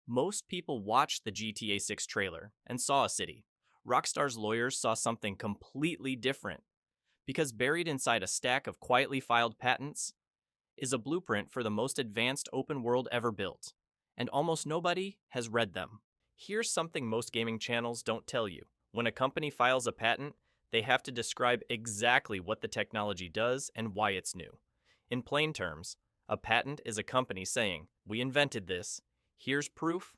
Most people watched the GTA 6 trailer and saw a city. Rockstar's lawyers saw something completely different because buried inside a stack of quietly filed patents is a blueprint for the most advanced open world ever built, and almost nobody has read them. Here's something most gaming channels don't tell you. When a company files a patent, they have to describe exactly what the technology does and why it's new. In plain terms, a patent is a company saying, "We invented this, here's proof,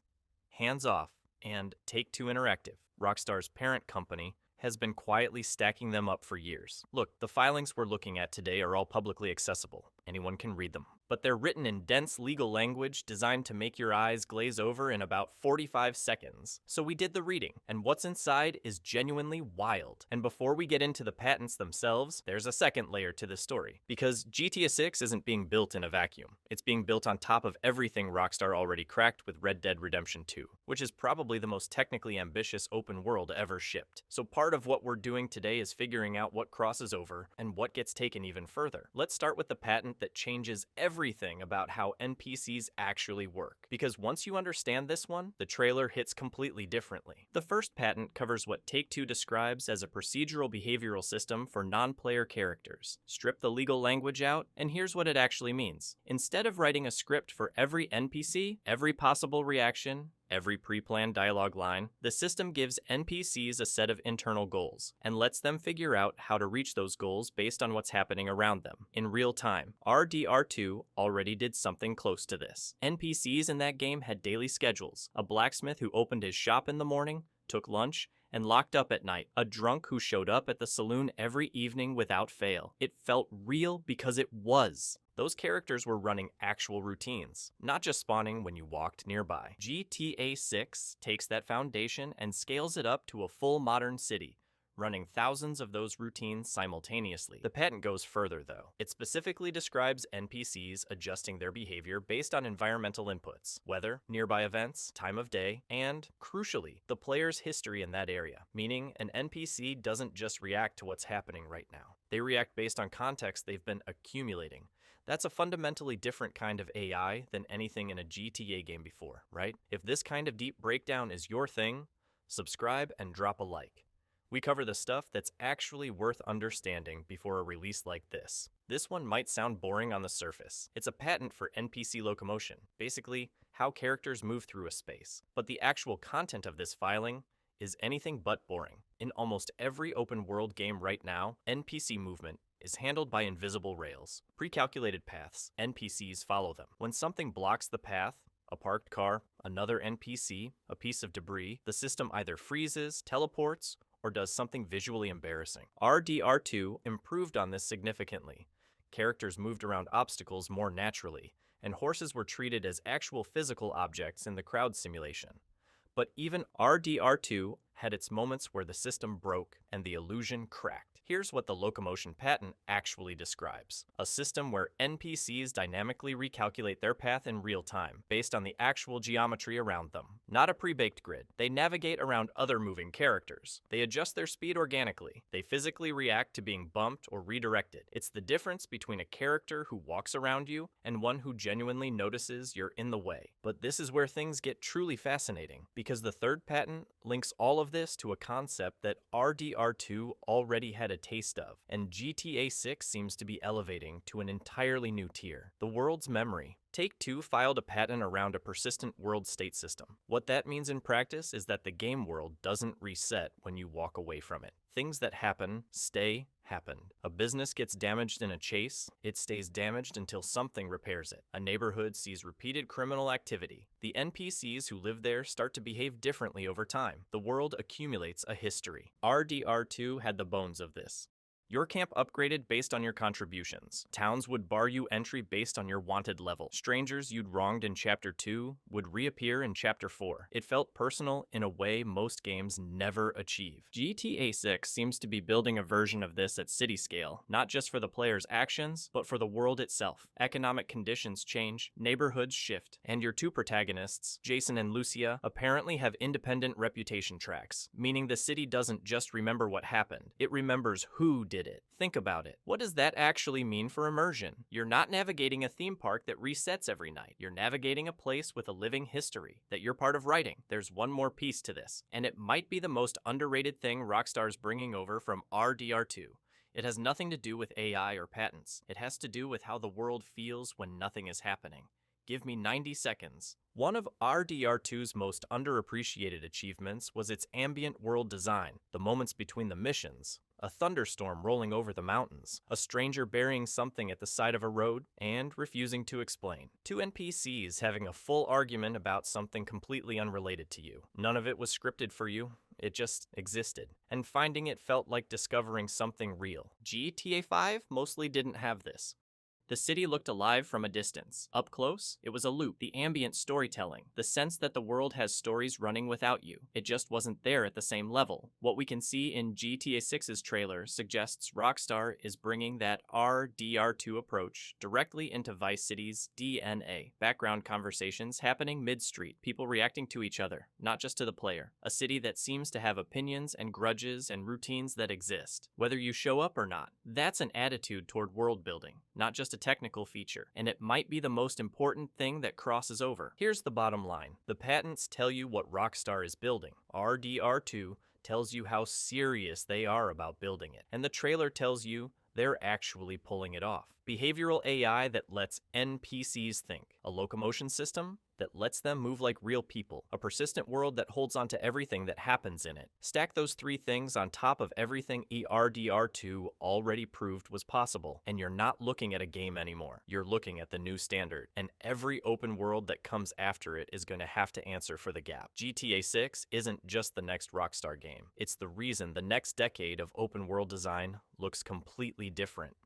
hands off," and Take-Two Interactive, Rockstar's parent company, has been quietly stacking them up for years. Look, the filings we're looking at today are all publicly accessible. Anyone can read them. But they're written in dense legal language designed to make your eyes glaze over in about 45 seconds. So we did the reading, and what's inside is genuinely wild. And before we get into the patents themselves, there's a second layer to this story. Because GTA 6 isn't being built in a vacuum. It's being built on top of everything Rockstar already cracked with Red Dead Redemption 2, which is probably the most technically ambitious open world ever shipped. So part of what we're doing today is figuring out what crosses over and what gets taken even further. Let's start with the patent that changes everything about how NPCs actually work. Because once you understand this one, the trailer hits completely differently. The first patent covers what Take-Two describes as a procedural behavioral system for non-player characters. Strip the legal language out, and here's what it actually means. Instead of writing a script for every NPC, every possible reaction, every pre-planned dialogue line, the system gives NPCs a set of internal goals and lets them figure out how to reach those goals based on what's happening around them in real time. RDR2 already did something close to this. NPCs in that game had daily schedules, a blacksmith who opened his shop in the morning, took lunch, and locked up at night, a drunk who showed up at the saloon every evening without fail. It felt real because it was. Those characters were running actual routines, not just spawning when you walked nearby. GTA 6 takes that foundation and scales it up to a full modern city, running thousands of those routines simultaneously. The patent goes further, though. It specifically describes NPCs adjusting their behavior based on environmental inputs, weather, nearby events, time of day, and, crucially, the player's history in that area, meaning an NPC doesn't just react to what's happening right now. They react based on context they've been accumulating. That's a fundamentally different kind of AI than anything in a GTA game before, right? If this kind of deep breakdown is your thing, subscribe and drop a like. We cover the stuff that's actually worth understanding before a release like this. This one might sound boring on the surface. It's a patent for NPC locomotion, basically how characters move through a space. But the actual content of this filing is anything but boring. In almost every open world game right now, NPC movement is handled by invisible rails, pre-calculated paths. NPCs follow them. When something blocks the path, a parked car, another NPC, a piece of debris, the system either freezes, teleports, or does something visually embarrassing. RDR2 improved on this significantly. Characters moved around obstacles more naturally, and horses were treated as actual physical objects in the crowd simulation. But even RDR2 had its moments where the system broke and the illusion cracked. Here's what the locomotion patent actually describes: a system where NPCs dynamically recalculate their path in real time, based on the actual geometry around them. Not a pre-baked grid. They navigate around other moving characters. They adjust their speed organically. They physically react to being bumped or redirected. It's the difference between a character who walks around you and one who genuinely notices you're in the way. But this is where things get truly fascinating, because the third patent links all of this to a concept that RDR2 already had a taste of, and GTA 6 seems to be elevating to an entirely new tier: the world's memory. Take-Two filed a patent around a persistent world state system. What that means in practice is that the game world doesn't reset when you walk away from it. Things that happen stay happened. A business gets damaged in a chase, it stays damaged until something repairs it. A neighborhood sees repeated criminal activity. The NPCs who live there start to behave differently over time. The world accumulates a history. RDR2 had the bones of this. Your camp upgraded based on your contributions. Towns would bar you entry based on your wanted level. Strangers you'd wronged in Chapter 2 would reappear in Chapter 4. It felt personal in a way most games never achieve. GTA 6 seems to be building a version of this at city scale, not just for the player's actions, but for the world itself. Economic conditions change, neighborhoods shift, and your two protagonists, Jason and Lucia, apparently have independent reputation tracks, meaning the city doesn't just remember what happened, it remembers who did did it. Think about it. What does that actually mean for immersion? You're not navigating a theme park that resets every night. You're navigating a place with a living history that you're part of writing. There's one more piece to this, and it might be the most underrated thing Rockstar's bringing over from RDR2. It has nothing to do with AI or patents. It has to do with how the world feels when nothing is happening. Give me 90 seconds. One of RDR2's most underappreciated achievements was its ambient world design, the moments between the missions, a thunderstorm rolling over the mountains, a stranger burying something at the side of a road, and refusing to explain. Two NPCs having a full argument about something completely unrelated to you. None of it was scripted for you. It just existed. And finding it felt like discovering something real. GTA 5 mostly didn't have this. The city looked alive from a distance. Up close, it was a loop, the ambient storytelling, the sense that the world has stories running without you. It just wasn't there at the same level. What we can see in GTA 6's trailer suggests Rockstar is bringing that RDR2 approach directly into Vice City's DNA. Background conversations happening mid-street, people reacting to each other, not just to the player. A city that seems to have opinions and grudges and routines that exist, whether you show up or not. That's an attitude toward world building, not just a technical feature, and it might be the most important thing that crosses over. Here's the bottom line. The patents tell you what Rockstar is building. RDR2 tells you how serious they are about building it, and the trailer tells you they're actually pulling it off. Behavioral AI that lets NPCs think. A locomotion system that lets them move like real people. A persistent world that holds on to everything that happens in it. Stack those three things on top of everything RDR2 already proved was possible, and you're not looking at a game anymore. You're looking at the new standard, and every open world that comes after it is going to have to answer for the gap. GTA 6 isn't just the next Rockstar game. It's the reason the next decade of open world design looks completely different.